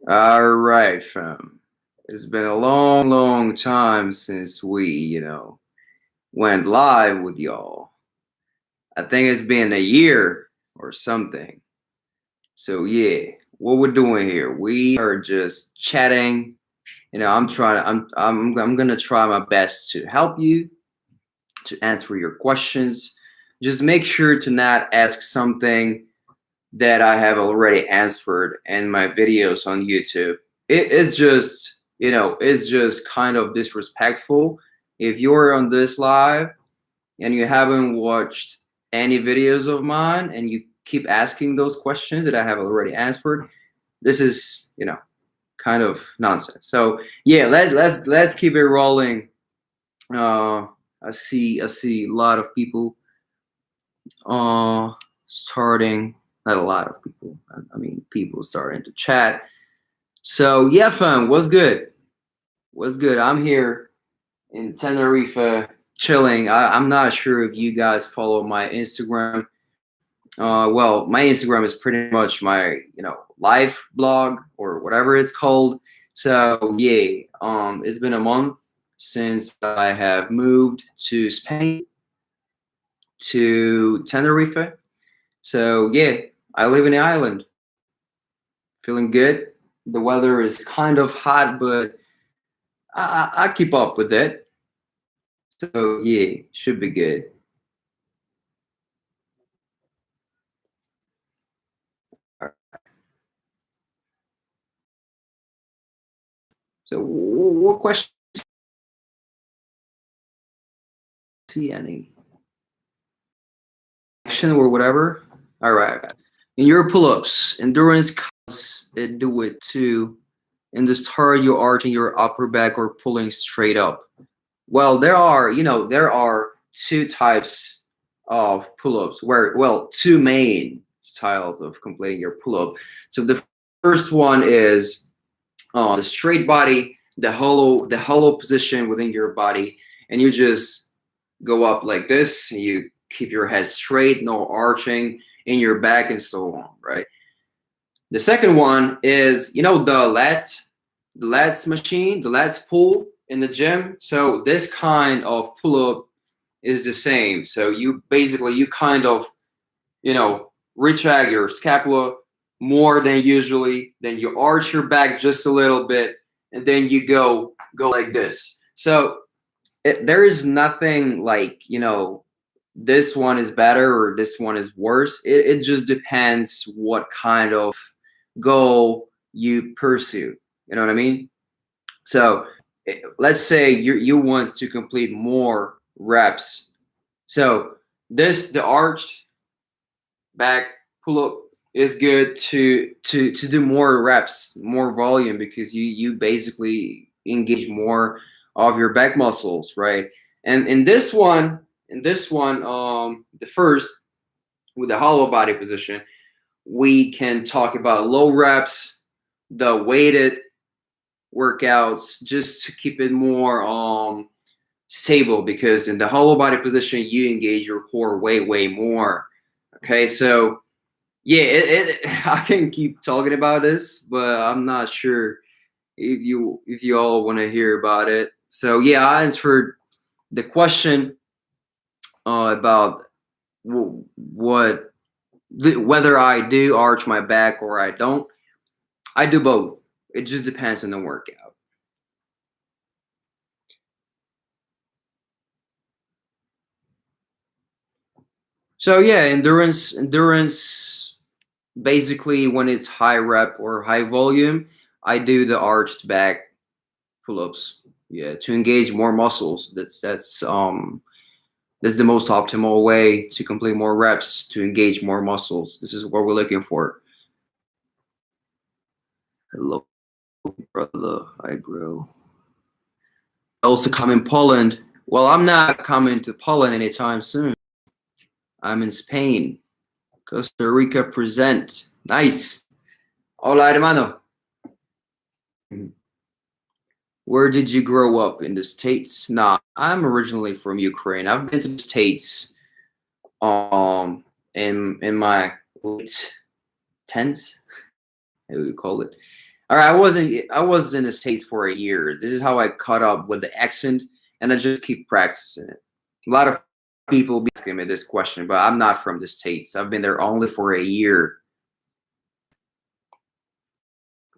All right, fam. It's been a long, long time since we, went live with y'all. I think it's been a year or something. So yeah, what we're doing here, we are just chatting. I'm gonna try my best to help you to answer your questions. Just make sure to not ask something that I have already answered in my videos on YouTube. It's just, it's just kind of disrespectful. If you're on this live and you haven't watched any videos of mine and you keep asking those questions that I have already answered, this is, kind of nonsense. So yeah, let's keep it rolling. Uh, I see a lot of people uh starting, not a lot of people, I mean people starting to chat. So yeah, fam, what's good? I'm here in Tenerife chilling. I'm not sure if you guys follow my Instagram. Well, my Instagram is pretty much my life blog or whatever it's called. So yeah, it's been a month since I have moved to Spain, to Tenerife. So yeah, I live in the island. Feeling good. The weather is kind of hot, but I keep up with it. So yeah, should be good. So what question? See any action or whatever? All right. In your pull-ups, endurance counts. Do it too. In the start, you arching your upper back or pulling straight up. Well, there are two types of pull-ups where, well, two main styles of completing your pull-up. So the first one is the straight body, the hollow position within your body, and you just go up like this. And you keep your head straight, no arching in your back, and so on. Right. The second one is the lats machine, the lats pull in the gym. So this kind of pull up is the same. So you kind of retract your scapula more than usually. Then you arch your back just a little bit, and then you go like this. So there is nothing like this one is better or this one is worse. It just depends what kind of goal you pursue. You know what I mean? So let's say you want to complete more reps. So the arched back pull up is good to do more reps, more volume, because you basically engage more of your back muscles, right? And in this one, the first, with the hollow body position, we can talk about low reps, the weighted workouts, just to keep it more stable, because in the hollow body position you engage your core way more. Okay, so yeah, I can keep talking about this, but I'm not sure if you all want to hear about it. So yeah, I answered the question about what whether I do arch my back or I don't. I do both. It just depends on the workout. So yeah, endurance basically when it's high rep or high volume, I do the arched back pull-ups. Yeah, to engage more muscles. That's the most optimal way to complete more reps, to engage more muscles. This is what we're looking for. Hello, brother. Hi, bro. Also come in Poland. Well, I'm not coming to Poland anytime soon. I'm in Spain. Costa Rica present. Nice. Hola, hermano. Where did you grow up? In the States? Nah, I'm originally from Ukraine. I've been to the States in my late 10s, how do we call it? All right, I was in the States for a year. This is how I caught up with the accent, and I just keep practicing it. A lot of people be asking me this question, but I'm not from the States. I've been there only for a year.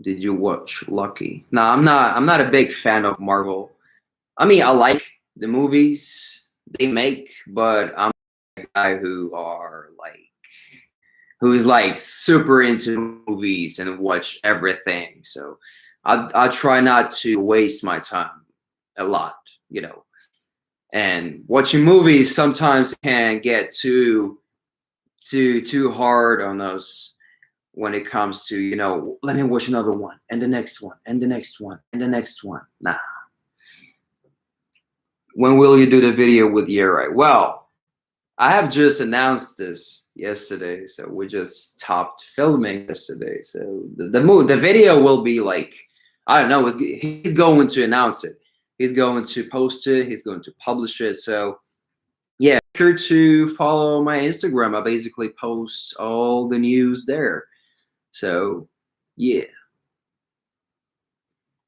Did you watch Lucky? No, I'm not. I'm not a big fan of Marvel. I mean, I like the movies they make, but I'm a guy who's like super into movies and watch everything. So I try not to waste my time a lot, you know. And watching movies sometimes can get too hard on us when it comes to, let me watch another one and the next one and the next one and the next one. Nah. When will you do the video with Yuri? Well, I have just announced this yesterday, so we just stopped filming yesterday. So the video will be like, I don't know, he's going to announce it. He's going to post it. He's going to publish it. So yeah, make sure to follow my Instagram. I basically post all the news there. So yeah.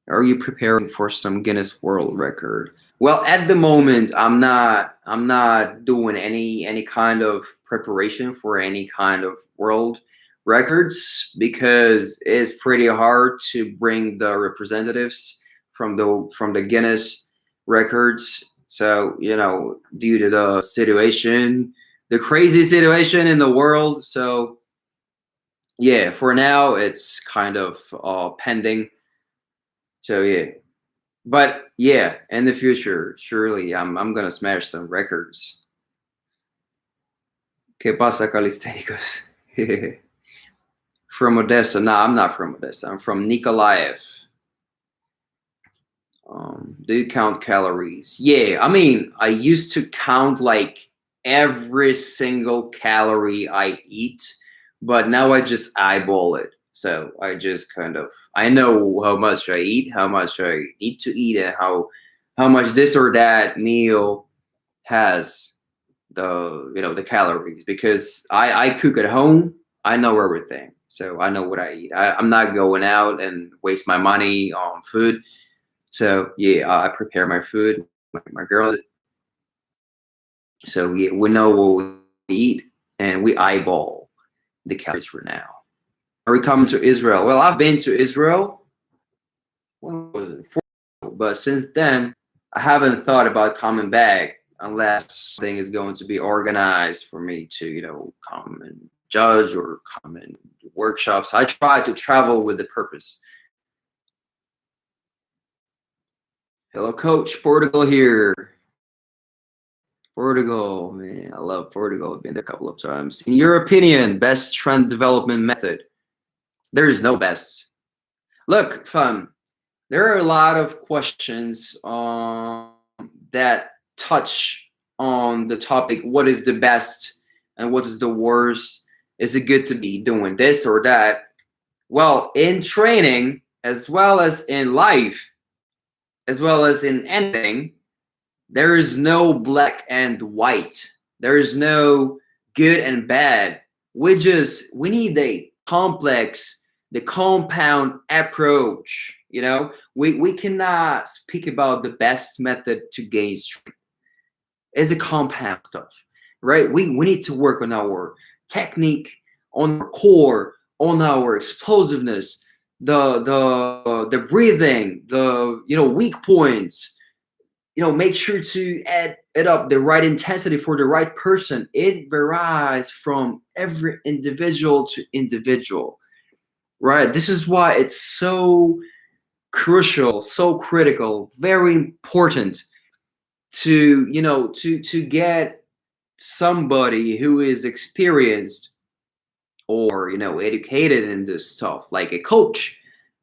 Are you preparing for some Guinness World Record? Well, at the moment, I'm not doing any kind of preparation for any kind of world records because it's pretty hard to bring the representatives from the Guinness records. So, due to the situation, the crazy situation in the world. So yeah, for now it's kind of pending. So yeah. But yeah, in the future, surely I'm gonna smash some records. ¿Qué pasa, calisténicos? From Odessa? No, I'm not from Odessa. I'm from Nikolaev. Do you count calories? Yeah, I mean, I used to count like every single calorie I eat, but now I just eyeball it. So I just I know how much I eat, how much I need to eat, and how much this or that meal has the calories because I cook at home. I know everything, so I know what I eat. I'm not going out and waste my money on food. So yeah, I prepare my food. My girls. So yeah, we know what we eat, and we eyeball the calories for now. Are we coming to Israel? Well, I've been to Israel, when was it? But since then, I haven't thought about coming back unless something is going to be organized for me to, come and judge or come and do workshops. I try to travel with a purpose. Hello, Coach. Portugal here. Portugal, man, I love Portugal. I've been there a couple of times. In your opinion, best trend development method? There is no best. Look, fun. There are a lot of questions that touch on the topic, what is the best and what is the worst? Is it good to be doing this or that? Well, in training, as well as in life, as well as in anything, there is no black and white. There is no good and bad. We need the compound approach. We cannot speak about the best method to gain strength. It's a compound stuff, right? We need to work on our technique, on our core, on our explosiveness, the breathing, weak points. Make sure to add it up the right intensity for the right person. It varies from every individual to individual, right? This is why it's so crucial, so critical, very important to get somebody who is experienced or educated in this stuff, like a coach,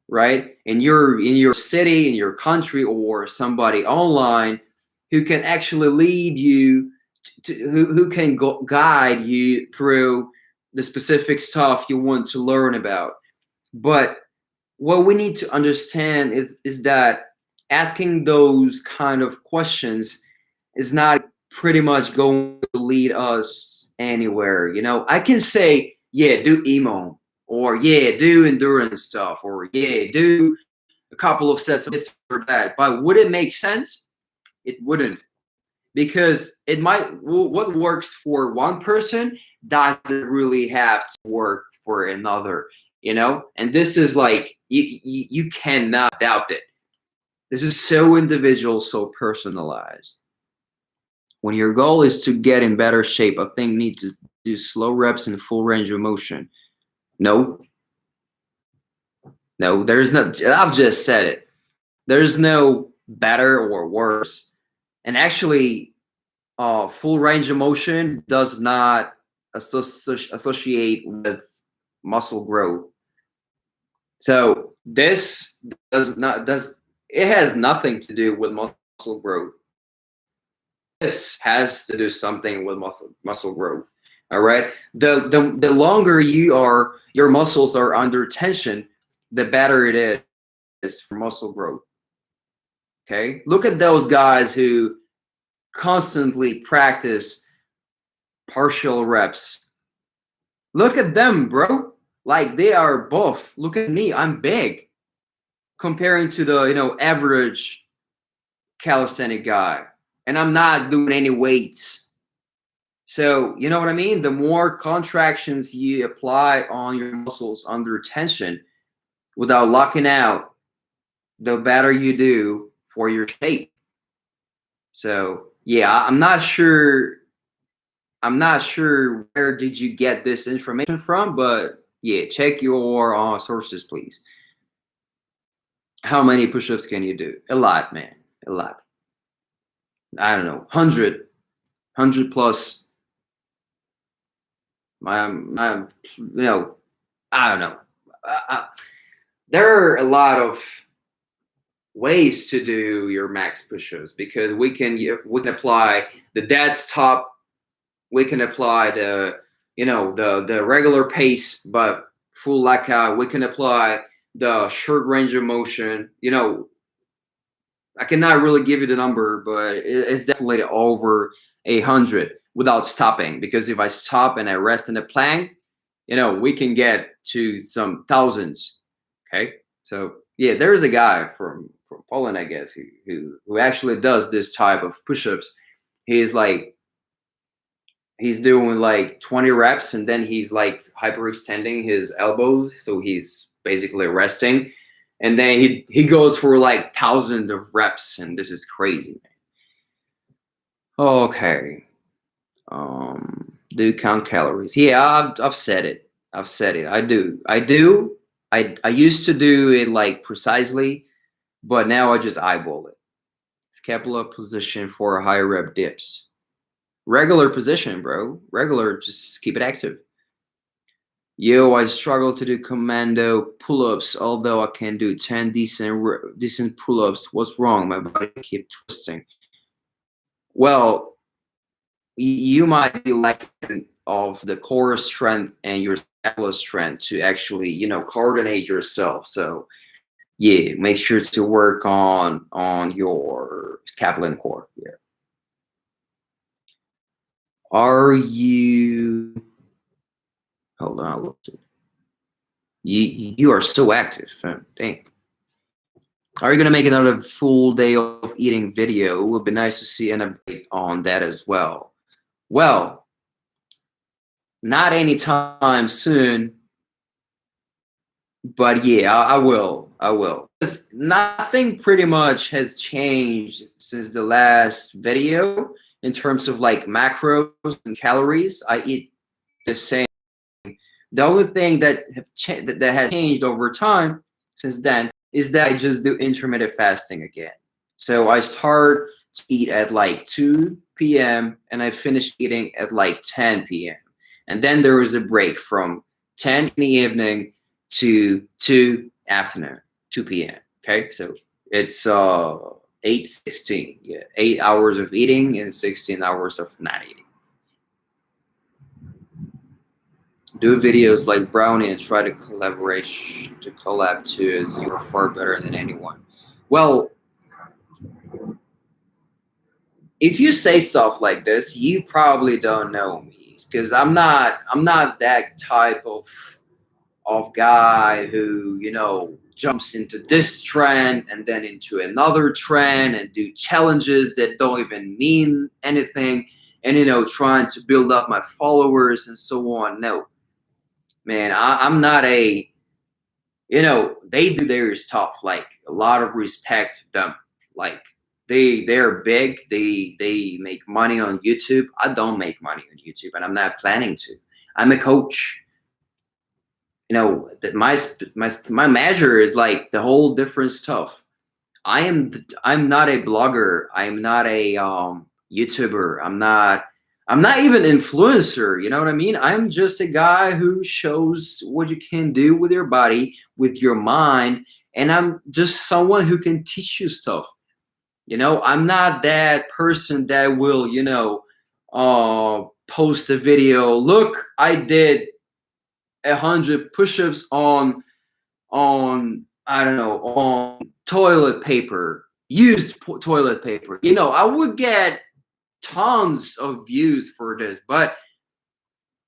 right? In your city, in your country, or somebody online who can actually lead you who can guide you through the specific stuff you want to learn about. But what we need to understand is that asking those kind of questions is not pretty much going to lead us anywhere. I can say, yeah, do emo. or yeah, do endurance stuff, or yeah, do a couple of sets of this or that. But would it make sense? It wouldn't, because it might, what works for one person doesn't really have to work for another, you know. And this is like, you cannot doubt it. This is so individual, so personalized. When your goal is to get in better shape, I think you need to do slow reps and full range of motion. No, no, there's no, I've just said it. There's no better or worse. And actually, full range of motion does not associate with muscle growth. So this does it has nothing to do with muscle growth. This has to do something with muscle growth. All right. The longer your muscles are under tension, the better it is for muscle growth. Okay. Look at those guys who constantly practice partial reps. Look at them, bro. Like they are buff. Look at me. I'm big comparing to the, average calisthenic guy. And I'm not doing any weights. So, you know what I mean? The more contractions you apply on your muscles under tension without locking out, the better you do for your shape. So, yeah, I'm not sure where did you get this information from, but yeah, check your sources, please. How many push-ups can you do? A lot, man. A lot. I don't know, 100 plus. I don't know. There are a lot of ways to do your max push-ups, because we can apply the dead stop. We can apply the regular pace, but full lockout. We can apply the short range of motion. I cannot really give you the number, but it's definitely over 100 without stopping. Because if I stop and I rest in a plank, we can get to some thousands. Okay, so yeah, there's a guy from Poland, I guess, who actually does this type of push-ups. He's doing like 20 reps, and then he's like hyperextending his elbows, so he's basically resting. And then he goes for like thousands of reps, and this is crazy, man. Okay. Do you count calories? Yeah, I've said it. I do. I used to do it like precisely, but now I just eyeball it. Scapula position for high rep dips. Regular position, bro. Regular, just keep it active. Yo, I struggle to do commando pull-ups, although I can do 10 decent pull-ups. What's wrong? My body keeps twisting. Well, you might be lacking of the core strength and your scapula strength to actually, coordinate yourself. So yeah, make sure to work on your scapula and core. Yeah. Are you? Hold on, look. You are so active. Dang. Are you gonna make another full day of eating video? It would be nice to see an update on that as well. Well, not anytime soon, but yeah, I will. Nothing pretty much has changed since the last video in terms of like macros and calories. I eat the same. The only thing that has changed over time since then is that I just do intermittent fasting again. So I start to eat at like 2 p.m. and I finish eating at like 10 p.m. And then there is a break from 10 in the evening to 2 afternoon, 2 p.m. Okay, so it's 8-16. Yeah, 8 hours of eating and 16 hours of not eating. Do videos like Brownie and try to collab too, as you are far better than anyone. Well, if you say stuff like this, you probably don't know me, because I'm not that type of of guy who, jumps into this trend and then into another trend and do challenges that don't even mean anything, and trying to build up my followers and so on. No, man, I'm not a, they do their stuff, like a lot of respect to them. Like they're big, they make money on YouTube. I don't make money on YouTube, and I'm not planning to. I'm a coach. That my measure is like the whole different stuff. I'm not a blogger. I'm not a YouTuber. I'm not even influencer. You know what I mean? I'm just a guy who shows what you can do with your body, with your mind, and I'm just someone who can teach you stuff. I'm not that person that will, post a video. Look, I did 100 push-ups on I don't know, on toilet paper, used toilet paper. I would get tons of views for this, but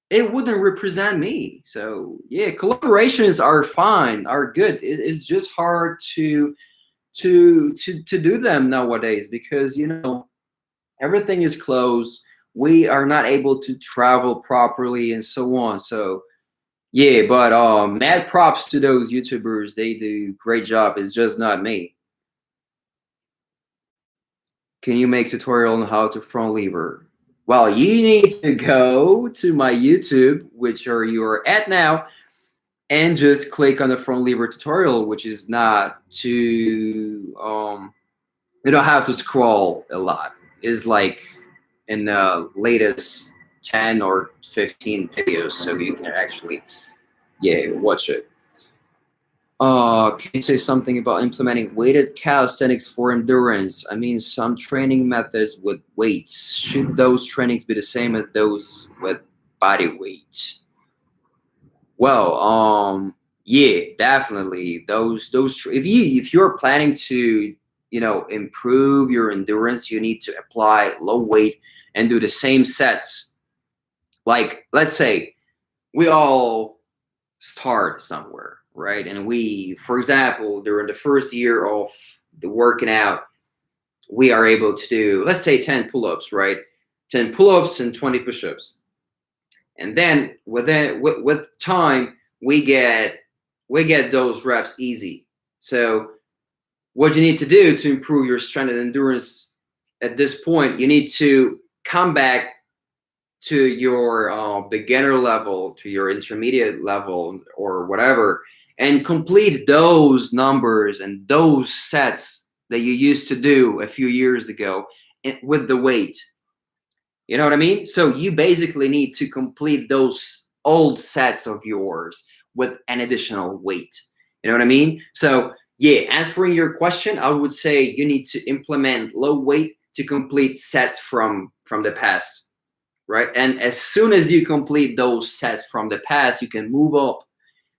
it wouldn't represent me. So yeah, collaborations are fine, are good. It's just hard to do them nowadays because everything is closed. We are not able to travel properly and so on. So yeah, but mad props to those YouTubers. They do great job. It's just not me. Can you make tutorial on how to front lever? Well, you need to go to my YouTube, which you are at now, and just click on the front lever tutorial, which is not too you don't have to scroll a lot. It's like in the latest 10 or 15 videos, so you can actually watch it. Can you say something about implementing weighted calisthenics for endurance? I mean, some training methods with weights. Should those trainings be the same as those with body weight? Well, yeah, definitely. Those if you're planning to improve your endurance, you need to apply low weight and do the same sets. Like, let's say we all start somewhere, right? And we, for example, during the first year of the working out, we are able to do, let's say, 10 pull-ups, right? 10 pull-ups and 20 push-ups. And then with time, we get those reps easy. So what you need to do to improve your strength and endurance at this point, you need to come back to your beginner level, to your intermediate level, or whatever, and complete those numbers and those sets that you used to do a few years ago with the weight. You know what I mean? So you basically need to complete those old sets of yours with an additional weight. You know what I mean? So yeah, answering your question, I would say you need to implement low weight to complete sets from the past, right? And as soon as you complete those sets from the past, you can move up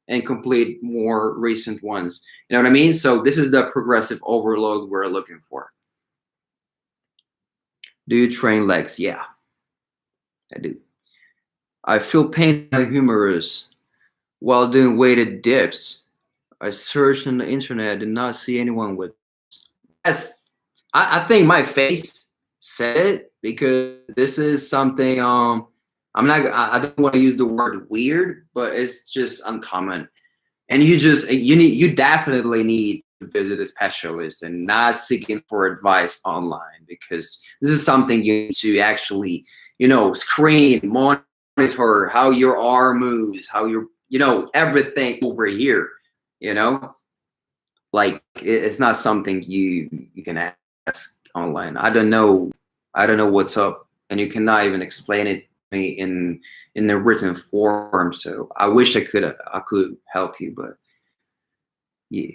and complete more recent ones. You know what I mean? So this is the progressive overload we're looking for. Do you train legs? Yeah, I do. I feel pain in my humerus while doing weighted dips. I searched on the internet, did not see anyone with. Yes, I think my face said it because this is something. I don't want to use the word weird, but it's just uncommon. And you definitely need to visit a specialist and not seeking for advice online, because this is something you need to actually, screen, monitor how your arm moves, how your, everything over here, like it's not something you can ask online. I don't know what's up, and you cannot even explain it to me in a written form. So I wish I could help you, but yeah.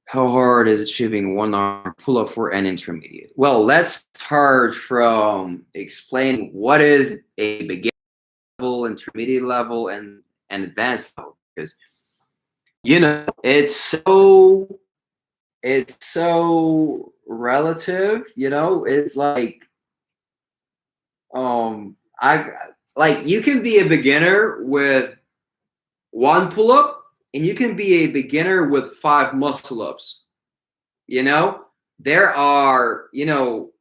How hard is achieving one arm pull-up for an intermediate? Well, let's start from explaining what is a beginner level, intermediate level, and an advanced level, because it's so relative. It's like I like you can be a beginner with one pull up, and you can be a beginner with five muscle ups. You know, there are,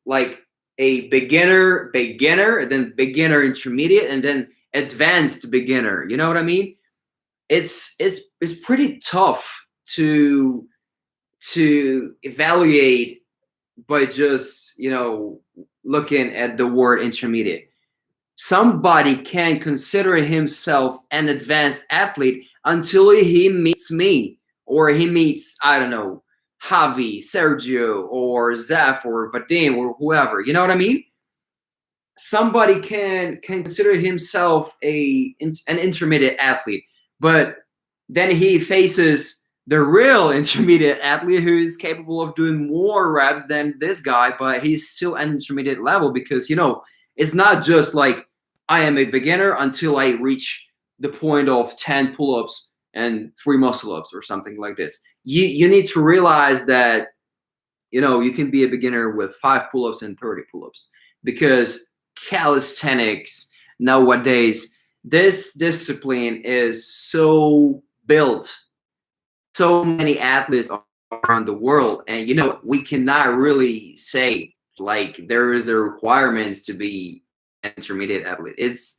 like a beginner, and then beginner intermediate, and then advanced beginner. You know what I mean? It's pretty tough to evaluate by just looking at the word intermediate. Somebody can consider himself an advanced athlete until he meets me, or he meets, I don't know, Javi, Sergio, or Zeph, or Vadim, or whoever. You know what I mean? Somebody can consider himself an intermediate athlete, but then he faces the real intermediate athlete who is capable of doing more reps than this guy, but he's still an intermediate level, because it's not just like I am a beginner until I reach the point of 10 pull-ups and 3 muscle-ups or something like this. You need to realize that you can be a beginner with 5 pull-ups and 30 pull-ups, because calisthenics nowadays, this discipline is so built, so many athletes around the world, and we cannot really say like there is a requirement to be an intermediate athlete. It's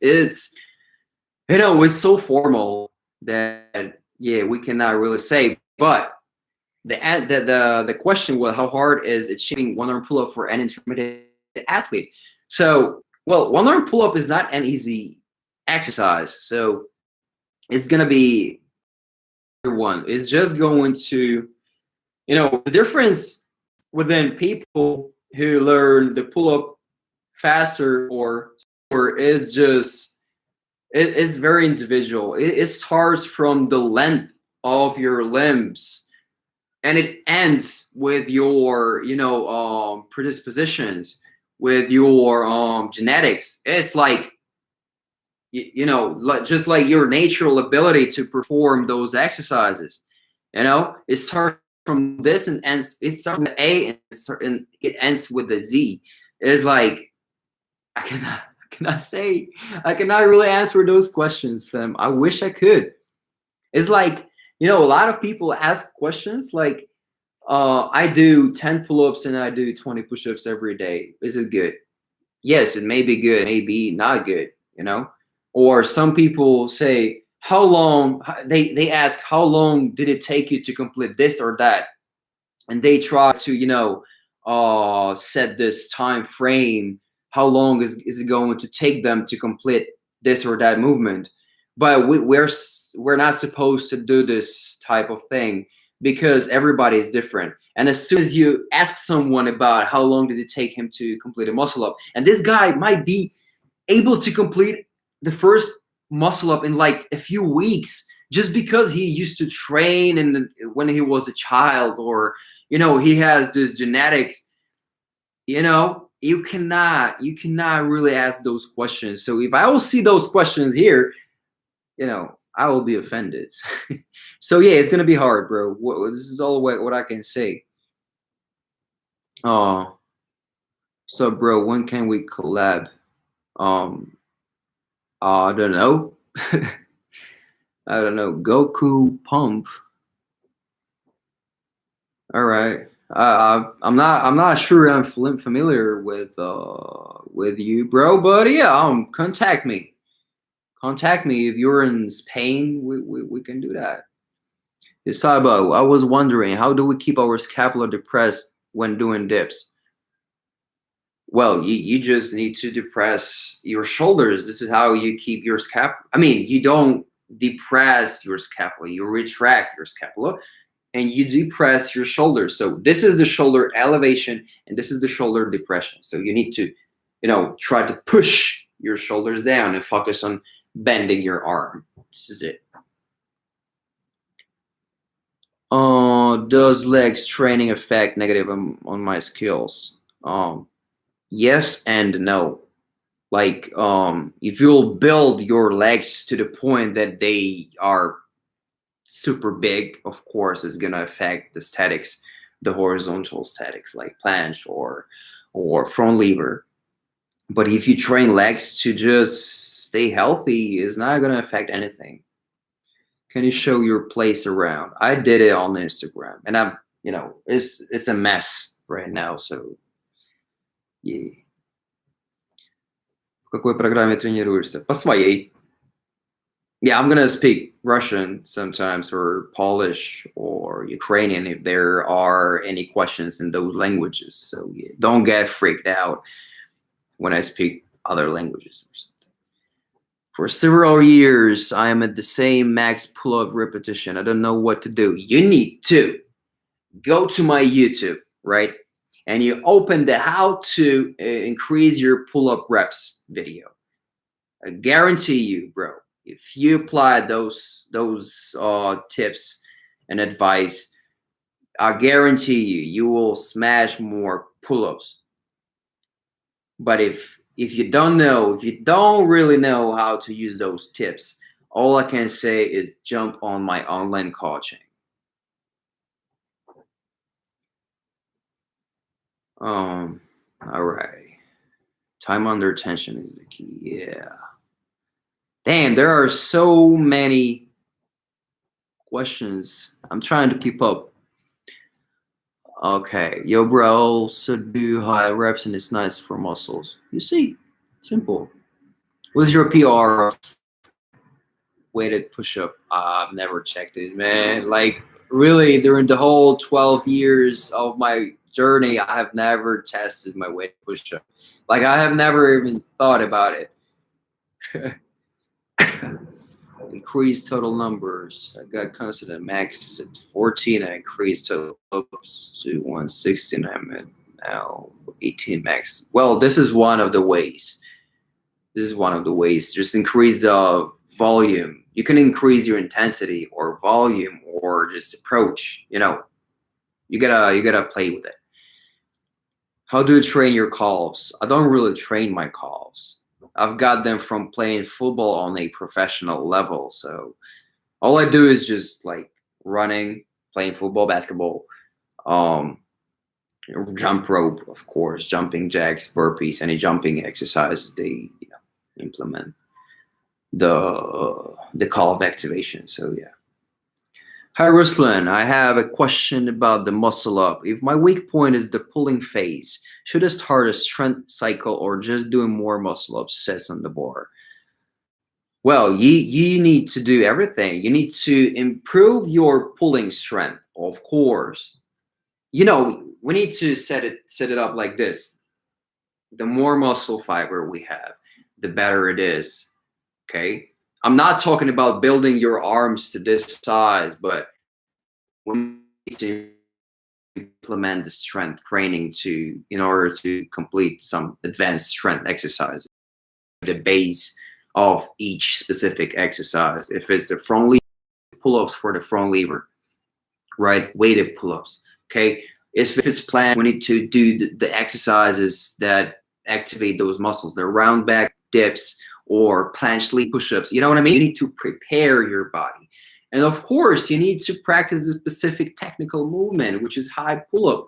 so formal that, yeah, we cannot really say. But the question was, how hard is achieving one arm pull up for an intermediate athlete? So, well, one arm pull up is not an easy exercise. So it's gonna be one. It's just going to, the difference within people who learn the pull up faster or slower is just it's very individual. It starts from the length of your limbs, and it ends with your predispositions, with your genetics. It's like just like your natural ability to perform those exercises. It starts from this and ends. It starts with A and it ends with a Z. It's like I cannot really answer those questions, fam. I wish I could. It's like a lot of people ask questions like, I do 10 pull-ups and I do 20 push-ups every day. Is it good? Yes, it may be good, maybe not good. Or some people say, how long, they ask, how long did it take you to complete this or that? And they try to, set this time frame. How long is it going to take them to complete this or that movement? But we're not supposed to do this type of thing, because everybody is different. And as soon as you ask someone about how long did it take him to complete a muscle up, and this guy might be able to complete the first muscle up in like a few weeks, just because he used to train when he was a child, or he has this genetics. You cannot really ask those questions. So if I will see those questions here, I will be offended. So yeah, it's gonna be hard, bro. This is all what I can say. Oh, so bro, when can we collab? um I don't know. I don't know. Goku Pump. All right. I'm not sure I'm familiar with you, bro. But yeah, contact me. Contact me if you're in Spain. We can do that. Saibov, I was wondering, how do we keep our scapula depressed when doing dips? Well, you just need to depress your shoulders. This is how you keep your scapula. I mean, you don't depress your scapula, you retract your scapula and you depress your shoulders. So this is the shoulder elevation and this is the shoulder depression. So you need to, try to push your shoulders down and focus on bending your arm. This is it. Does legs training affect negative on my skills? Yes and no. Like, if you'll build your legs to the point that they are super big, of course it's gonna affect the statics, the horizontal statics, like planche or front lever. But if you train legs to just stay healthy, it's not gonna affect anything. Can you show your place around? I did it on Instagram, and I'm, it's a mess right now. So yeah. В какой программе тренируешься? По своей. Yeah, I'm gonna speak Russian sometimes, or Polish, or Ukrainian if there are any questions in those languages. So yeah, don't get freaked out when I speak other languages or something. For several years, I am at the same max pull-up repetition. I don't know what to do. You need to go to my YouTube, right? And you open the how to increase your pull-up reps video. I guarantee you, bro, if you apply those tips and advice, I guarantee you will smash more pull-ups. But if you don't know, if you don't really know how to use those tips, all I can say is jump on my online coaching. All right. Time under tension is the key. Yeah. Damn, there are so many questions. I'm trying to keep up. Okay. Yo, bro, also do high reps and it's nice for muscles. You see, simple. What's your PR of weighted push-up? I've never checked it, man. Like, really, during the whole 12 years of my journey, I have never tested my weighted push-up. Like, I have never even thought about it. Increased total numbers. I got constant max at 14. I increased total ups to 116. I'm at now 18 max. Well, this is one of the ways. Just increase the volume. You can increase your intensity or volume or just approach. You gotta play with it. How do you train your calves? I don't really train my calves. I've got them from playing football on a professional level. So all I do is just like running, playing football, basketball, jump rope, of course, jumping jacks, burpees, any jumping exercises they implement the calf activation. So yeah. Hi Ruslan, I have a question about the muscle up. If my weak point is the pulling phase, should I start a strength cycle or just doing more muscle up sets on the bar? Well, you need to do everything. You need to improve your pulling strength, of course. We need to set it up like this. The more muscle fiber we have, the better it is. Okay? I'm not talking about building your arms to this size, but we need to implement the strength training in order to complete some advanced strength exercises. The base of each specific exercise. If it's the front lever, pull-ups for the front lever, right? Weighted pull-ups. Okay. If it's planned, we need to do the exercises that activate those muscles, the round back dips or planche leg push-ups. You know what I mean? You need to prepare your body. And of course, you need to practice a specific technical movement, which is high pull-up,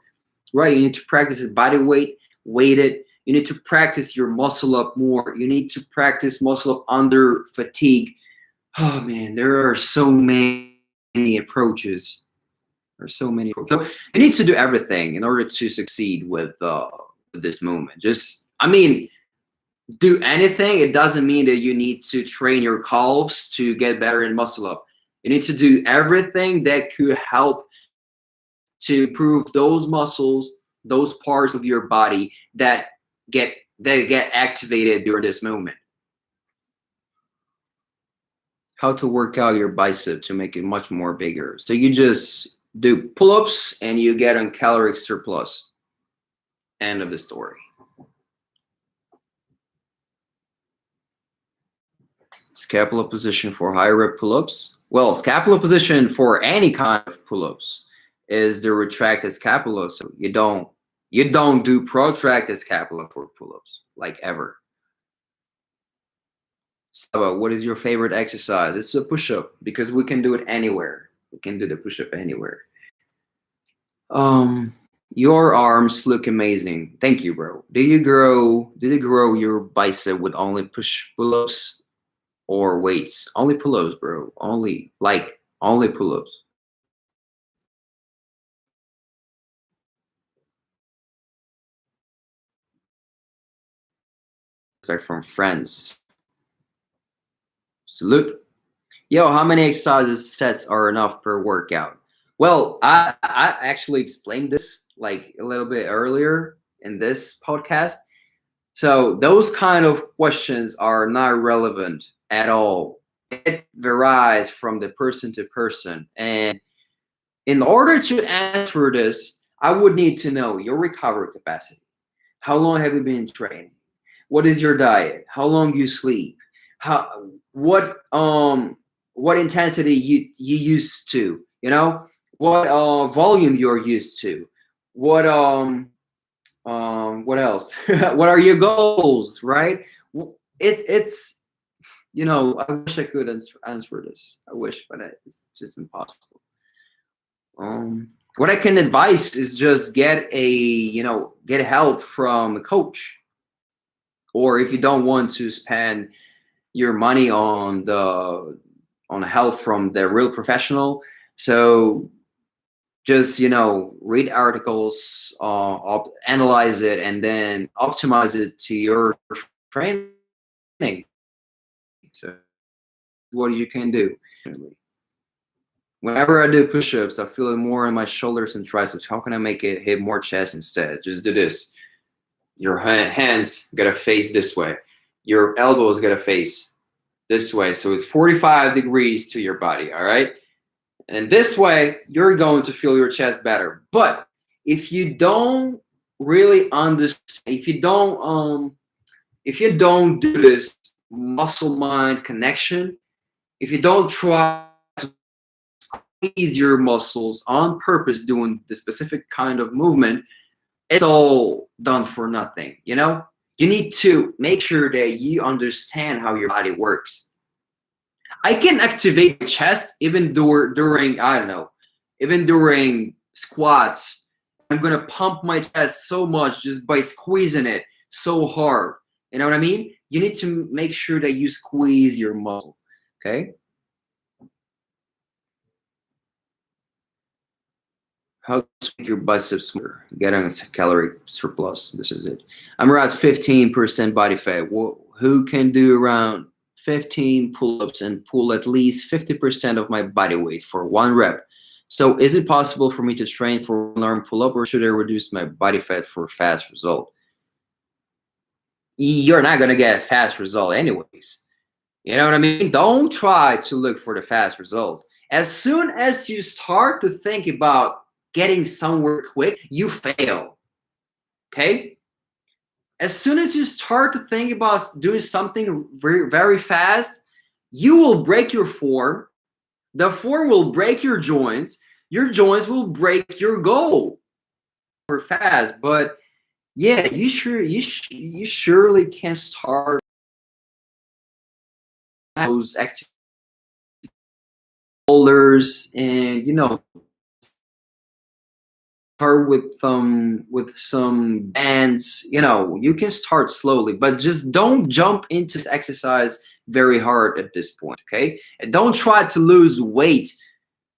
right? You need to practice it body weight, weighted. You need to practice your muscle up more. You need to practice muscle up under fatigue. Oh man, there are so many approaches. So you need to do everything in order to succeed with this movement. Do anything. It doesn't mean that you need to train your calves to get better in muscle up. You need to do everything that could help to improve those muscles, those parts of your body that get activated during this movement. How to work out your bicep to make it much more bigger. So you just do pull-ups and you get on caloric surplus. End of the story. Scapula position for high rep pull-ups. Well, scapula position for any kind of pull-ups is the retracted scapula. So you don't do protracted scapula for pull-ups, like ever. So what is your favorite exercise? It's a push-up because we can do it anywhere. We can do the push-up anywhere. Your arms look amazing. Thank you, bro. Did you grow your bicep with only pull-ups? or weights. Only pull-ups, bro. Only pull-ups. Respect from friends. Salute. Yo, how many exercises sets are enough per workout? Well, I actually explained this like a little bit earlier in this podcast. So those kind of questions are not relevant at all. It varies from the person to person. And in order to answer this, I would need to know your recovery capacity. How long have you been training? What is your diet? How long you sleep? How what intensity you used to? You know what volume you're used to? What what else? What are your goals? Right? It's I wish I could answer this. I wish, but it's just impossible. What I can advise is just get help from a coach, or if you don't want to spend your money on help from the real professional, so just read articles, analyze it, and then optimize it to your training. So what you can do. Whenever I do push-ups, I feel it more in my shoulders and triceps. How can I make it hit more chest instead? Just do this. Your hands gotta face this way. Your elbows gotta face this way. So it's 45 degrees to your body, all right? And this way, you're going to feel your chest better. But if you don't really understand, if you don't do this muscle-mind connection, if you don't try to squeeze your muscles on purpose doing the specific kind of movement, it's all done for nothing. You need to make sure that you understand how your body works. I can activate the chest even during I don't know, even during squats. I'm gonna pump my chest so much just by squeezing it so hard. You know what I mean? You need to make sure that you squeeze your muscle. Okay. How to make your biceps smaller? Get on calorie surplus. This is it. I'm around 15% body fat. Who can do around 15 pull-ups and pull at least 50% of my body weight for one rep? So is it possible for me to train for one arm pull-up, or should I reduce my body fat for a fast result? You're not gonna get a fast result anyways. You know what I mean? Don't try to look for the fast result. As soon as you start to think about getting somewhere quick, you fail. Okay? As soon as you start to think about doing something very, very fast, you will break your form. The form will break your joints. Your joints will break your goal for fast. But yeah, you surely can start those activities, shoulders, and start with some bands. You can start slowly, but just don't jump into this exercise very hard at this point. Okay, and don't try to lose weight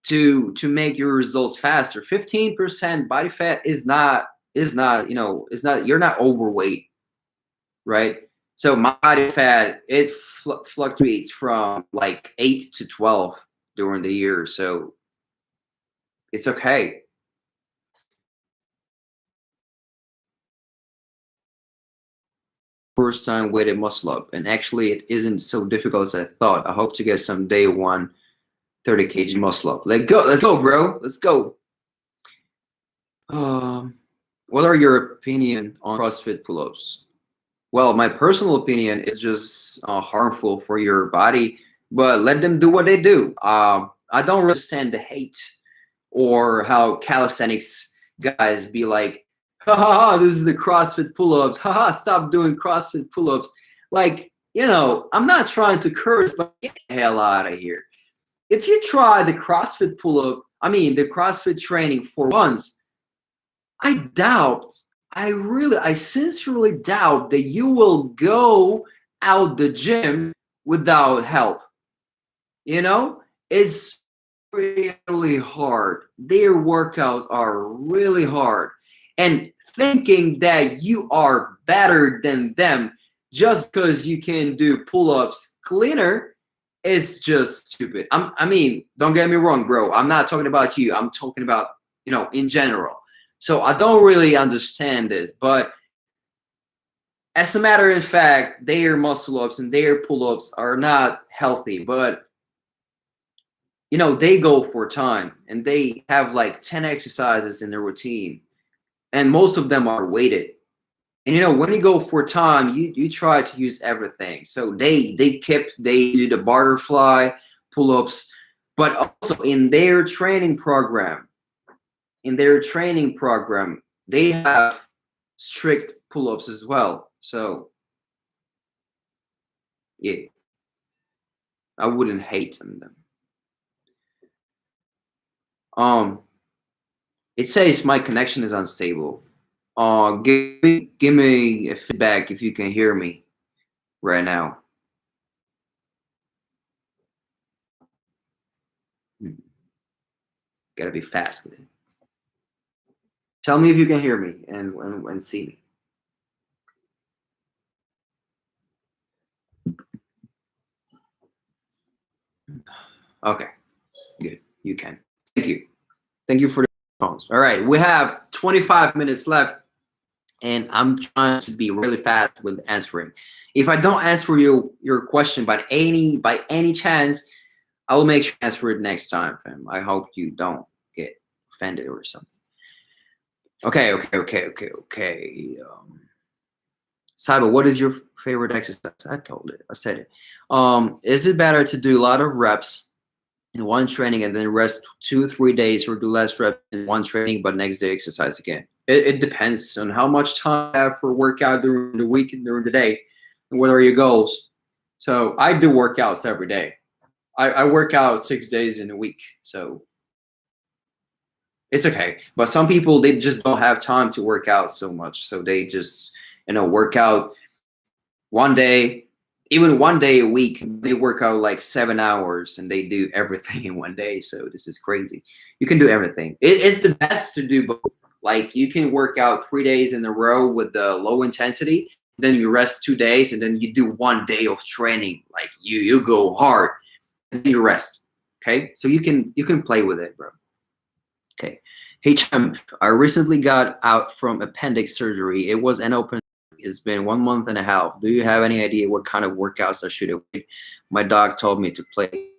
to make your results faster. 15% body fat is not you're not overweight, right? So my body fat, it fluctuates from like 8 to 12 during the year, so it's okay. First time weighted muscle up, and actually it isn't so difficult as I thought. I hope to get some day one 30 kg muscle up. Let's go, bro. Let's go. Um, what are your opinion on CrossFit pull-ups? Well, my personal opinion is just harmful for your body, but let them do what they do. I don't really understand the hate, or how calisthenics guys be like, ha ha ha, this is a CrossFit pull-ups. Ha ha, stop doing CrossFit pull-ups. Like, I'm not trying to curse, but get the hell out of here. If you try the CrossFit pull-up, the CrossFit training for once, I sincerely doubt that you will go out the gym without help. You know, it's really hard. Their workouts are really hard. And thinking that you are better than them just because you can do pull-ups cleaner is just stupid. I mean, don't get me wrong, bro. I'm not talking about you. I'm talking about, in general. So I don't really understand this, but as a matter of fact, their muscle ups and their pull-ups are not healthy, but they go for time and they have like 10 exercises in their routine, and most of them are weighted. And when you go for time, you try to use everything. So they do the butterfly pull-ups, but also in their training program, they have strict pull-ups as well. So yeah, I wouldn't hate them. Um, it says my connection is unstable. Give me a feedback if you can hear me right now. Hmm, Gotta be fast with it. Tell me if you can hear me and see me. Okay, good. You can. Thank you. Thank you for the phones. All right, we have 25 minutes left, and I'm trying to be really fast with answering. If I don't answer your question by any chance, I will make sure to answer it next time, fam. I hope you don't get offended or something. Okay. Saiba, what is your favorite exercise? I told it. I said it. Is it better to do a lot of reps in one training and then rest 2 3 days, or do less reps in one training but next day exercise again? It depends on how much time you have for workout during the week and during the day, and what are your goals. So I do workouts every day. I work out 6 days in a week, so it's okay. But some people, they just don't have time to work out so much, so they just work out one day, even one day a week. They work out like 7 hours and they do everything in one day. So this is crazy. You can do everything. It's the best to do both. Like, you can work out 3 days in a row with the low intensity, then you rest 2 days, and then you do one day of training. Like, you go hard and then you rest. Okay, so you can play with it, bro. Okay. Hey, champ, I recently got out from appendix surgery. It was an open. It's been 1 month and a half. Do you have any idea what kind of workouts I should avoid? My doc told me to play,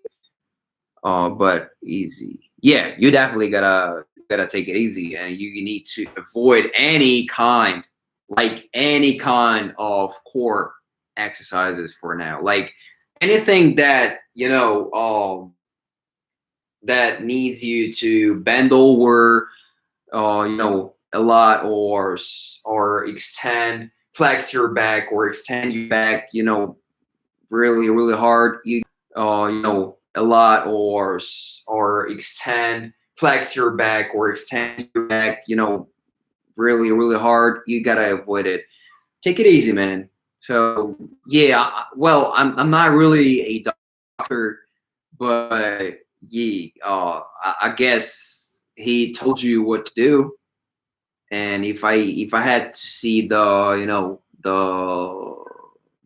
but easy. Yeah, you definitely gotta take it easy, and you need to avoid any kind of core exercises for now. Like, anything that needs you to bend over, a lot, or extend, flex your back or extend your back, really, really hard. A lot, or extend, flex your back or extend your back, really, really hard. You gotta avoid it. Take it easy, man. So yeah, well, I'm not really a doctor, but yeah, I guess he told you what to do. And if I had to see the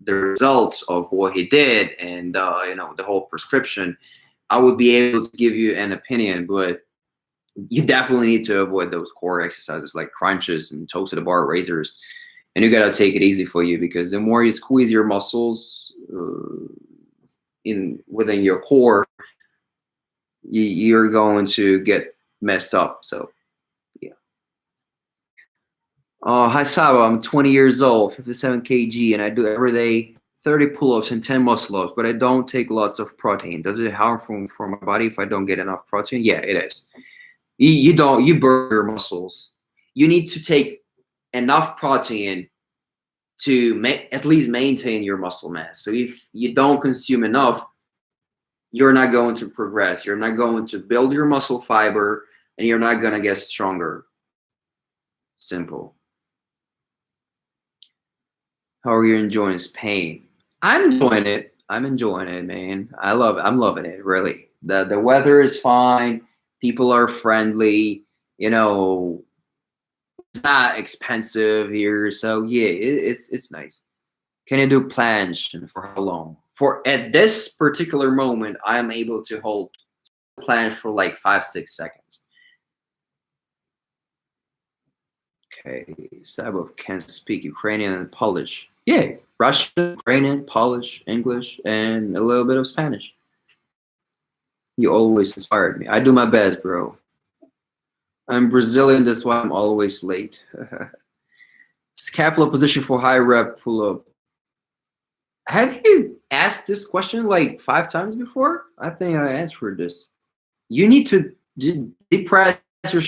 results of what he did, and the whole prescription, I would be able to give you an opinion. But you definitely need to avoid those core exercises like crunches and toe to the bar raisers, and you gotta take it easy for you, because the more you squeeze your muscles in within your core, you're going to get messed up. So yeah. Hi Saba, I'm 20 years old, 57 kg, and I do every day 30 pull-ups and 10 muscle-ups, but I don't take lots of protein. Does it harm for my body if I don't get enough protein? Yeah, it is. You burn your muscles. You need to take enough protein to at least maintain your muscle mass. So if you don't consume enough, you're not going to progress. You're not going to build your muscle fiber, and you're not going to get stronger. Simple. How are you enjoying Spain? I'm enjoying it. I'm enjoying it, man. I love it. I'm loving it, really. The weather is fine. People are friendly. You know, it's not expensive here, so yeah, it's nice. Can you do planche and for how long? For at this particular moment, I am able to hold planche for like 5 6 seconds. Okay, Saibov can speak Ukrainian and Polish. Yeah, Russian, Ukrainian, Polish, English, and a little bit of Spanish. You always inspired me. I do my best, bro. I'm Brazilian, that's why I'm always late. Scapula position for high rep pull up. Have you asked this question like 5 times before? I think I answered this. You need to depress your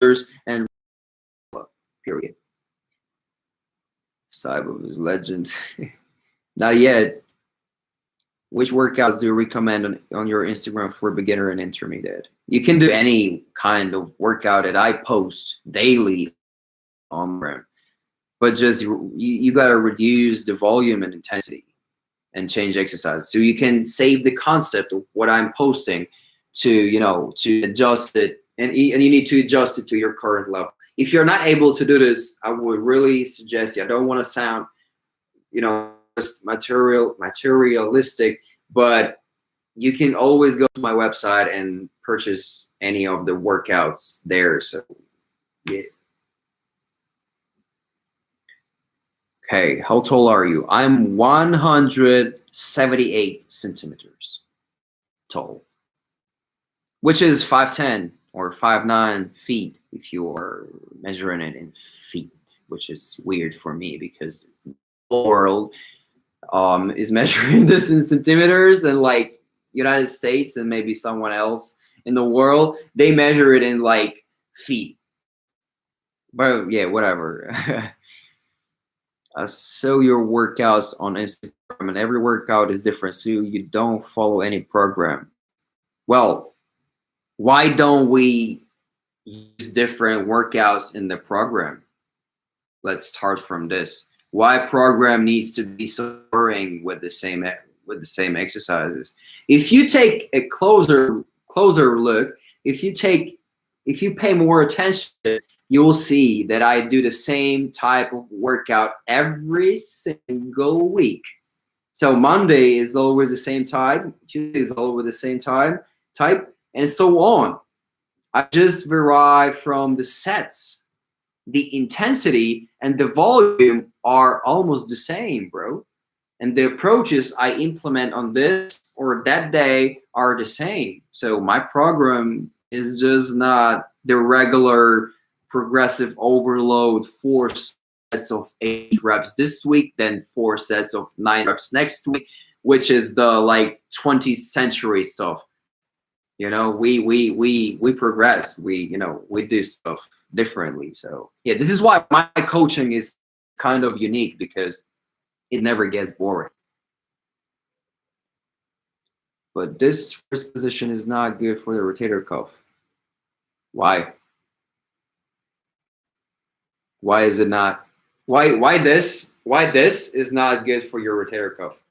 shoulders and period. Saibov is legend. Not yet. Which workouts do you recommend on your Instagram for beginner and intermediate? You can do any kind of workout that I post daily on Instagram, but just you got to reduce the volume and intensity and change exercise. So you can save the concept of what I'm posting to adjust it, and you need to adjust it to your current level. If you're not able to do this, I would really suggest you. I don't want to sound, just materialistic, but you can always go to my website and purchase any of the workouts there. So yeah. Okay, how tall are you? I'm 178 centimeters tall, which is 5'10" or 5'9" feet if you are measuring it in feet, which is weird for me because the world is measuring this in centimeters, and like United States and maybe someone else in the world, they measure it in like feet. But yeah, whatever. I saw your workouts on Instagram, and every workout is different, so you don't follow any program. Well, why don't we use different workouts in the program? Let's start from this. Why program needs to be soaring with the same exercises? If you take a closer look, if you pay more attention, you will see that I do the same type of workout every single week. So Monday is always the same time, Tuesday is always the same type, and so on. I just vary from the sets. The intensity and the volume are almost the same, bro. And the approaches I implement on this or that day are the same. So my program is just not the regular progressive overload 4 sets of 8 reps this week, then 4 sets of 9 reps next week, which is the like 20th century stuff. We progress. We do stuff differently. So yeah, this is why my coaching is kind of unique, because it never gets boring. But this first position is not good for the rotator cuff. Why? Why is it not? Why this is not good for your rotator cuff?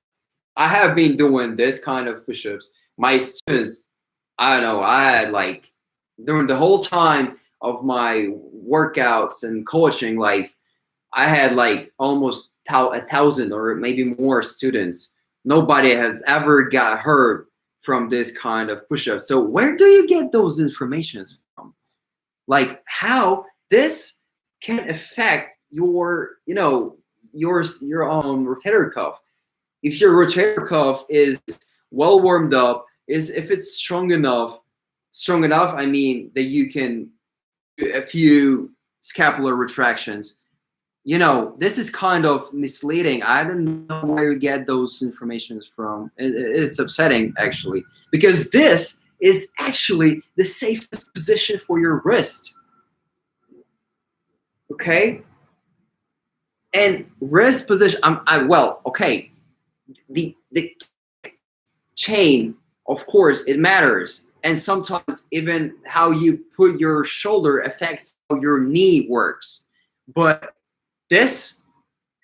I have been doing this kind of push-ups. My students, I don't know, I had like during the whole time of my workouts and coaching life, I had like almost 1,000 or maybe more students. Nobody has ever got hurt from this kind of push-up. So where do you get those informations from? Like how this can affect your rotator cuff. If your rotator cuff is well warmed up, if it's strong enough, I mean that you can do a few scapular retractions. This is kind of misleading. I don't know where you get those informations from. It's upsetting, actually, because this is actually the safest position for your wrist. Okay? And wrist position, okay. The chain, of course, it matters. And sometimes even how you put your shoulder affects how your knee works. But this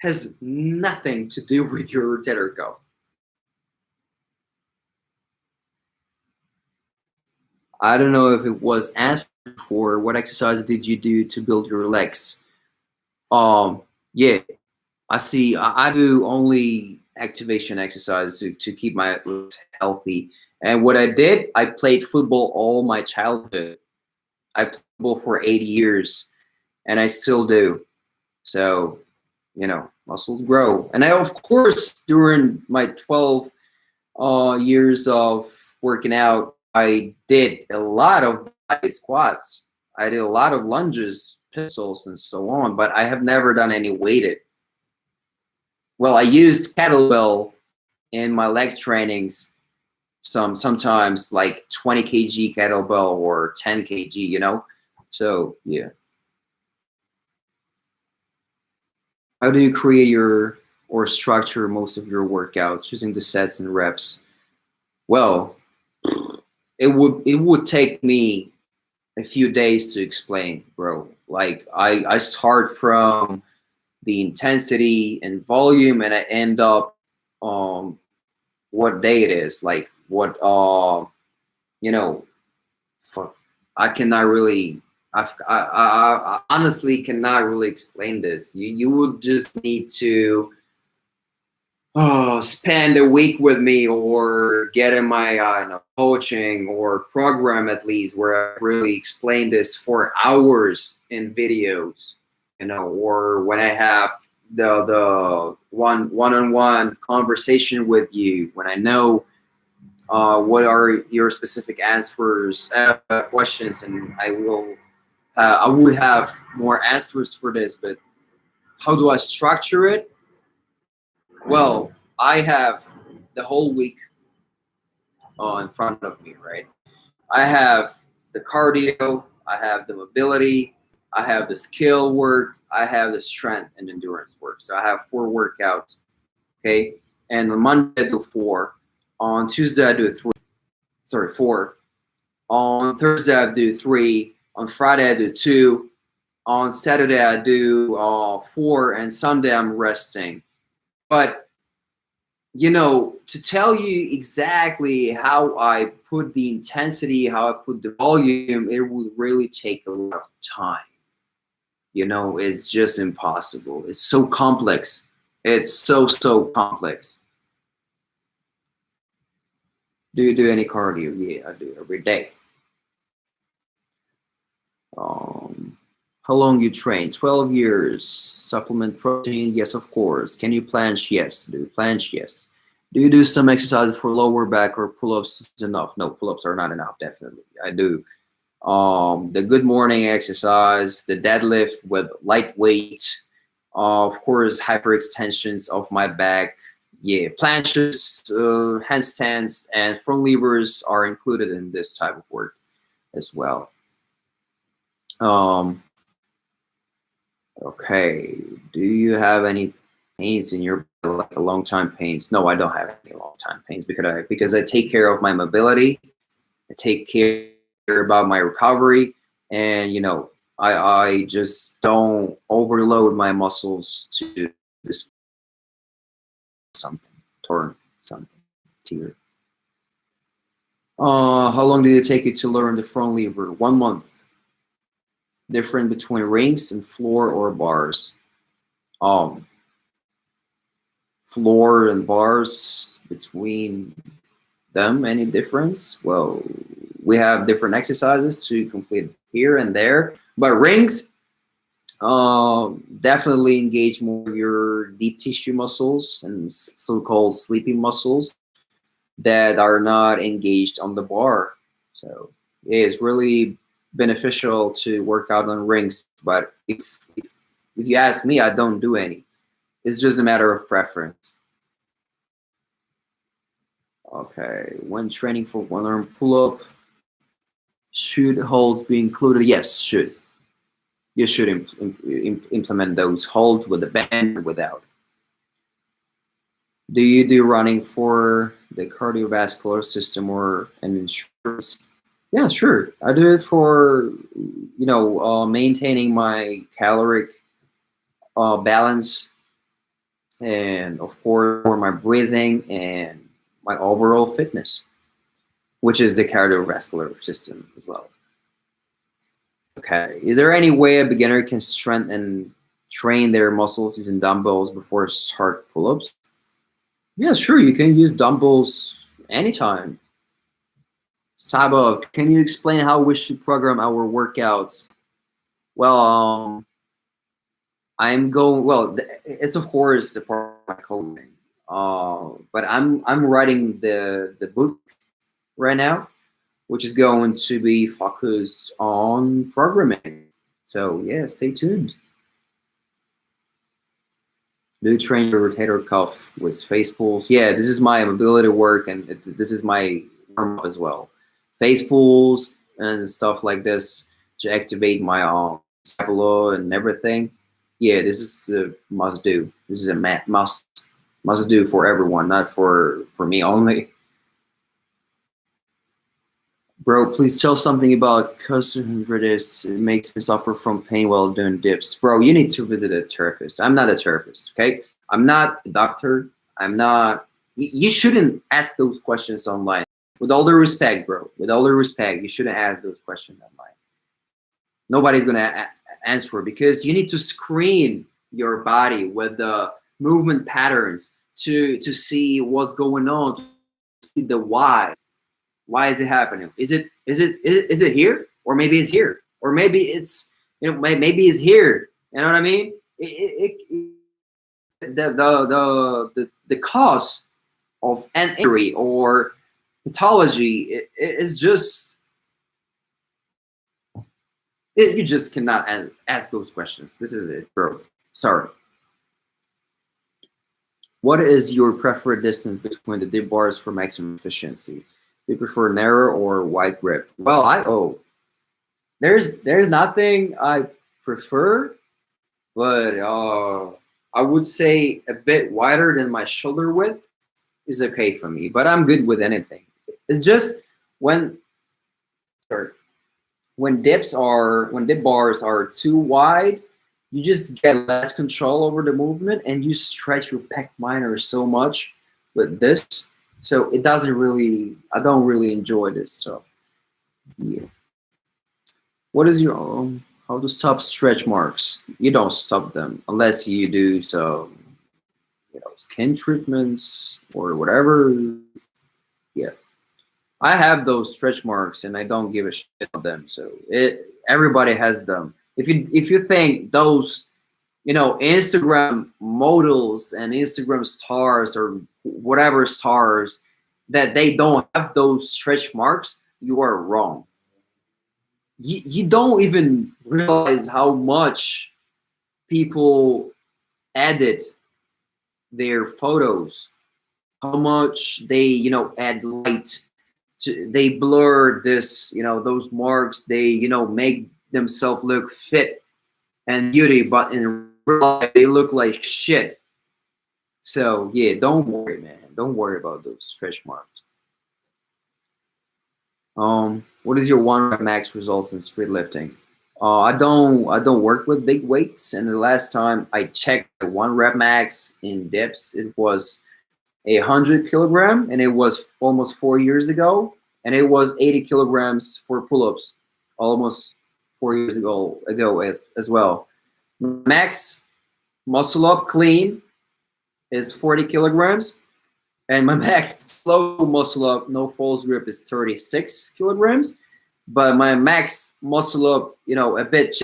has nothing to do with your rotator cuff. I don't know if it was asked before. What exercise did you do to build your legs? Um, yeah, I see. I do only activation exercises to keep my legs healthy. And what I did, I played football all my childhood. I played football for 80 years, and I still do. So, muscles grow. And I, of course, during my 12 years of working out, I did a lot of squats. I did a lot of lunges, pistols, and so on, but I have never done any weighted. Well, I used kettlebell in my leg trainings, sometimes like 20 kg kettlebell or 10 kg. So yeah. How do you create your or structure most of your workouts using the sets and reps? Well, it would take me a few days to explain, bro. Like I start from the intensity and volume, and I end up what day it is, like what you know fuck, I cannot really. I honestly cannot really explain this. You would just need to spend a week with me or get in my coaching or program at least where I really explain this for hours in videos, or when I have the one-on-one conversation with you, when I know what are your specific answers, questions, and I would have more answers for this. But how do I structure it? Well, I have the whole week in front of me, right? I have the cardio, I have the mobility, I have the skill work, I have the strength and endurance work. So I have 4 workouts, okay? And on Monday I do 4. On Tuesday I do 3. Sorry, 4. On Thursday I do 3. On Friday I do 2. On Saturday I do 4, and Sunday I'm resting. But to tell you exactly how I put the intensity, how I put the volume, it would really take a lot of time. It's just impossible. It's so complex. It's so complex. Do you do any cardio? Yeah, I do every day. Um, how long you train? 12 years. Supplement protein? Yes, of course. Can you planche? Yes. Do you planche? Yes. Do you do some exercises for lower back or pull-ups is enough? No, pull-ups are not enough, definitely. I do the good morning exercise, the deadlift with light weight, of course, hyperextensions of my back. Yeah, planches, handstands, and front levers are included in this type of work as well. Um, okay, do you have any pains in your, like a long time pains? No, I don't have any long time pains because I take care of my mobility. I take care about my recovery, and I just don't overload my muscles to this something, torn something, tear. How long did it take you to learn the front lever? 1 month. Different between rings and floor or bars. Um, Floor and bars, between them, any difference? Well, we have different exercises to complete here and there, but rings definitely engage more of your deep tissue muscles and so-called sleeping muscles that are not engaged on the bar. So it's really beneficial to work out on rings, but if you ask me, I don't do any. It's just a matter of preference. Okay, when training for one arm pull-up, should holds be included? Yes, should. You should implement those holds with the band or without. Do you do running for the cardiovascular system or an insurance? Yeah, sure. I do it for maintaining my caloric balance, and of course for my breathing and my overall fitness. which is the cardiovascular system as well. Okay, is there any way a beginner can strengthen and train their muscles using dumbbells before start pull-ups? Yeah, sure, you can use dumbbells anytime. Saibov, can you explain how we should program our workouts? Well, I'm going. Well, it's of course a part of my coding. But I'm writing the book right now, which is going to be focused on programming. So yeah, stay tuned. Do you train your rotator cuff with face pulls? Yeah, this is my mobility work, and this is my warm up as well. Face pulls and stuff like this to activate my scapula and everything. Yeah, this is a must do. This is a must do for everyone, not for me only. Bro, please tell something about costochondritis. It makes me suffer from pain while doing dips. Bro, you need to visit a therapist. I'm not a therapist, okay? I'm not a doctor. I'm not. You shouldn't ask those questions online. With all due respect, bro. With all due respect, you shouldn't ask those questions online. Nobody's gonna answer because you need to screen your body with the movement patterns to see what's going on, to see the why. Why is it happening? Is it here, or maybe it's here, or maybe it's maybe it's here. You know what I mean? The cause of an injury or pathology is just you just cannot ask those questions. This is it, bro. Sorry. What is your preferred distance between the dip bars for maximum efficiency? Do you prefer narrow or wide grip? Well, there's nothing I prefer, but I would say a bit wider than my shoulder width is okay for me. But I'm good with anything. It's just when dip bars are too wide, you just get less control over the movement and you stretch your pec minor so much with this. So it doesn't really, I don't really enjoy this stuff. Yeah. What is your how to stop stretch marks? You don't stop them unless you do some, skin treatments or whatever. Yeah. I have those stretch marks and I don't give a shit about them. So everybody has them. If you think those, Instagram models and Instagram stars or whatever stars that they don't have those stretch marks, you are wrong. You don't even realize how much people edit their photos, how much they, add light to, they blur this, those marks, they, make themselves look fit and beauty, but in real life, they look like shit. So yeah, don't worry, man. Don't worry about those stretch marks. What is your one rep max results in street lifting? I don't work with big weights, and the last time I checked the one rep max in dips, it was 100 kilogram, and it was almost 4 years ago, and it was 80 kilograms for pull-ups, almost 4 years ago as well. Max muscle up clean is 40 kilograms, and my max slow muscle up no false grip is 36 kilograms, but my max muscle up, a bit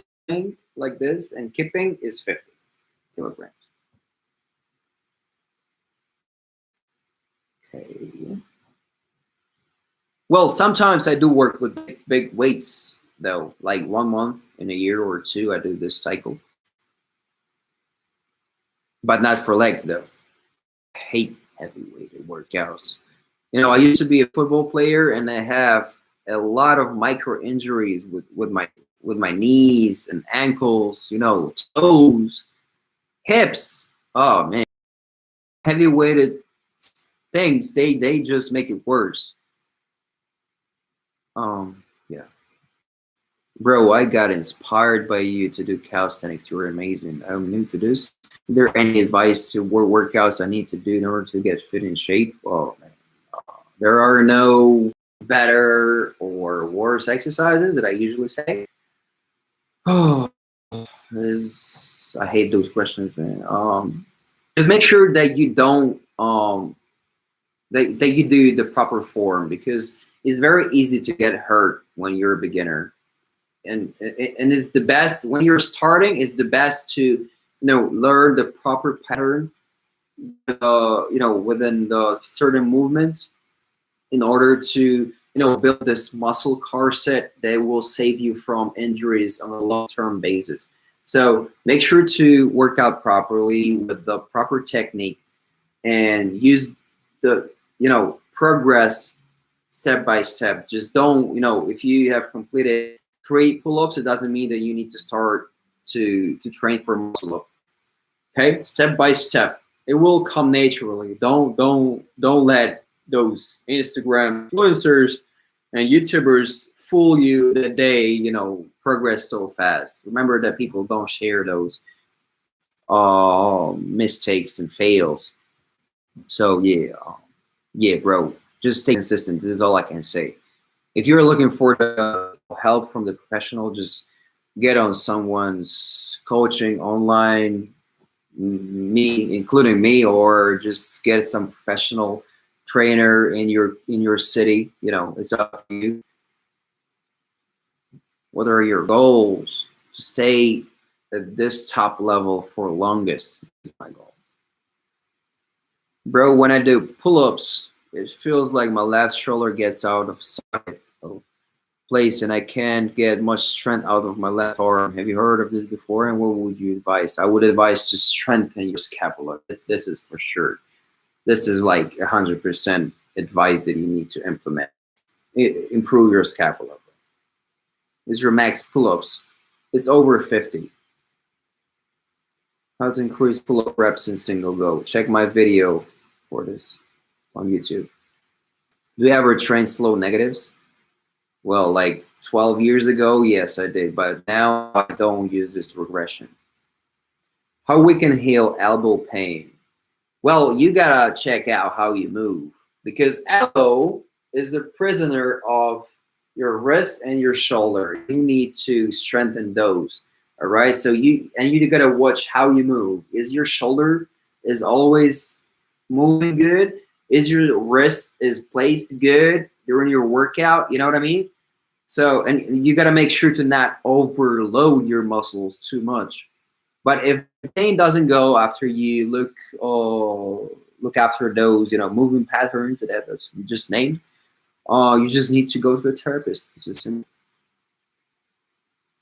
like this and kipping is 50 kilograms. Okay. Well, sometimes I do work with big weights though, like 1 month in a year or two, I do this cycle. But not for legs though. I hate heavyweight workouts. I used to be a football player and I have a lot of micro injuries with my knees and ankles, toes, hips. Oh man. Heavy weighted things, they just make it worse. Yeah. Bro, I got inspired by you to do calisthenics. You're amazing. I'm new to this. Is there any advice to what workouts I need to do in order to get fit in shape? Oh man. There are no better or worse exercises that I usually say? Oh, I hate those questions, man. Just make sure that you don't that you do the proper form, because it's very easy to get hurt when you're a beginner, and it's the best when you're starting. It's the best to learn the proper pattern, within the certain movements, in order to build this muscle corset that will save you from injuries on a long-term basis. So make sure to work out properly with the proper technique, and use the progress step by step. Just don't, if you have completed 3 pull-ups, it doesn't mean that you need to start to train for muscle up. Okay, step by step, it will come naturally. Don't let those Instagram influencers and YouTubers fool you that they progress so fast. Remember that people don't share those mistakes and fails. So yeah, bro, just stay consistent. This is all I can say. If you're looking for the help from the professional, just get on someone's coaching online, me, including me, or just get some professional trainer in your city. It's up to you. What are your goals? To stay at this top level for longest is my goal. Bro, when I do pull-ups, it feels like my left shoulder gets out of place, and I can't get much strength out of my left arm. Have you heard of this before? And what would you advise? I would advise to strengthen your scapula. This is for sure. This is like 100% advice that you need to implement. Improve your scapula. Is your max pull-ups? It's over 50. How to increase pull-up reps in single go. Check my video for this on YouTube. Do you ever train slow negatives? Well, like 12 years ago, yes, I did, but now I don't use this regression. How we can heal elbow pain? Well, you gotta check out how you move, because elbow is the prisoner of your wrist and your shoulder. You need to strengthen those. All right, so you gotta watch how you move. Is your shoulder is always moving good? Is your wrist is placed good during your workout? You know what I mean? So, and you gotta make sure to not overload your muscles too much. But if pain doesn't go after you look after those movement patterns that you just named, you just need to go to a therapist. It's just simple.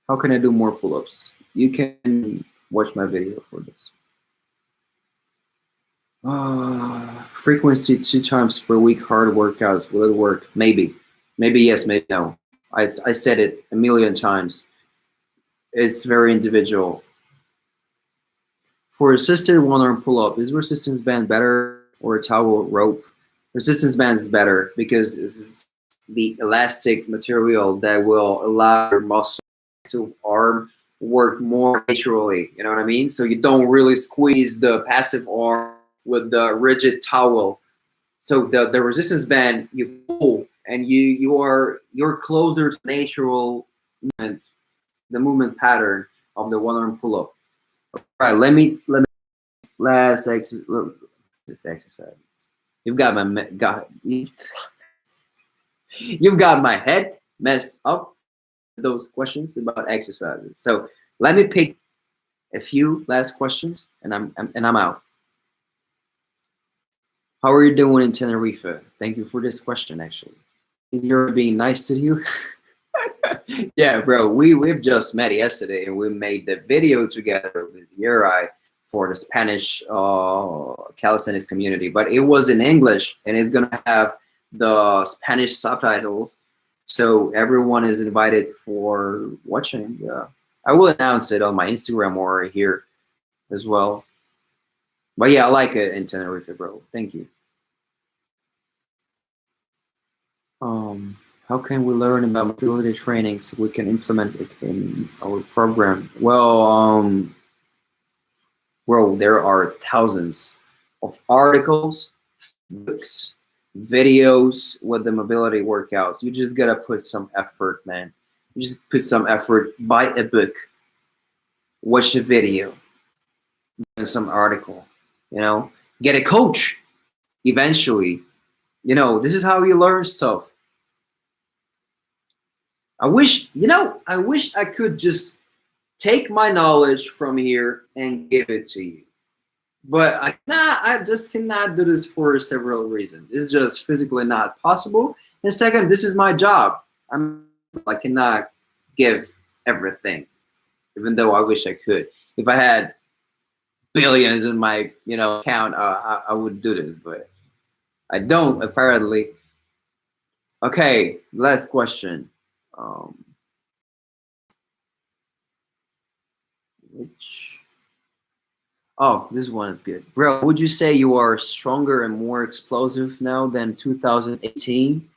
How can I do more pull-ups? You can watch my video for this. Frequency 2 times per week, hard workouts. Will it work? Maybe yes, maybe no. I said it a million times. It's very individual. For assisted one-arm pull-up, is resistance band better or a towel rope? Resistance band is better because this is the elastic material that will allow your muscle to arm work more naturally. You know what I mean? So you don't really squeeze the passive arm with the rigid towel. So the resistance band, you pull, and you're closer to natural movement, the movement pattern of the one-arm pull-up. All right, let me this exercise. You've got my head messed up with those questions about exercises. So let me pick a few last questions, and I'm out. How are you doing in Tenerife? Thank you for this question. Actually, you're being nice to you. Yeah, bro, we've just met yesterday, and we made the video together with Yuri for the Spanish calisthenics community, but it was in English, and it's gonna have the Spanish subtitles, so everyone is invited for watching. I will announce it on my Instagram or here as well. But yeah, I like it in Tenerife, bro. Thank you. How can we learn about mobility training so we can implement it in our program? Well, there are thousands of articles, books, videos with the mobility workouts. You just gotta put some effort, man. You just put some effort, buy a book, watch a video, and some article, you know, get a coach eventually. You know, this is how you learn stuff. I wish I could just take my knowledge from here and give it to you. But I just cannot do this for several reasons. It's just physically not possible. And second, this is my job. I cannot give everything, even though I wish I could. If I had billions in my account, I would do this, but I don't apparently. Okay, last question. Um, which Oh, this one is good. Bro, would you say you are stronger and more explosive now than 2018?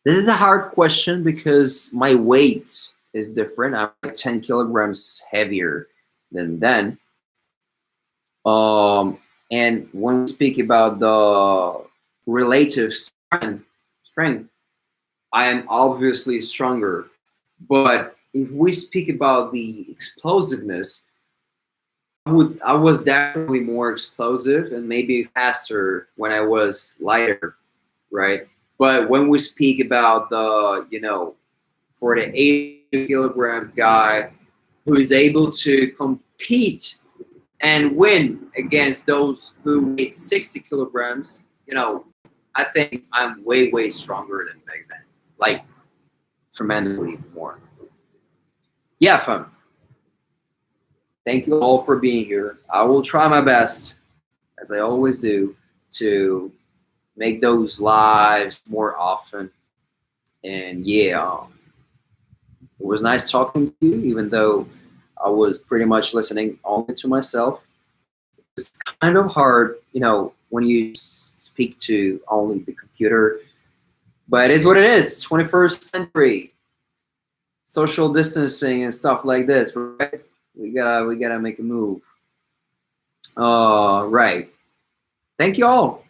This is a hard question because my weight is different. I'm like 10 kilograms heavier than then. And when we speak about the relative strength, I am obviously stronger. But if we speak about the explosiveness, I was definitely more explosive and maybe faster when I was lighter, right? But when we speak about the, for the 80 kilograms guy who is able to compete and win against those who weigh 60 kilograms, I think I'm way, way stronger than back then. Like, tremendously more. Yeah, fam. Thank you all for being here. I will try my best, as I always do, to make those lives more often. And yeah, it was nice talking to you, even though I was pretty much listening only to myself. It's kind of hard, when you speak to only the computer, but it is what it is. 21st century, social distancing and stuff like this, right? We gotta make a move. Right. Thank you all.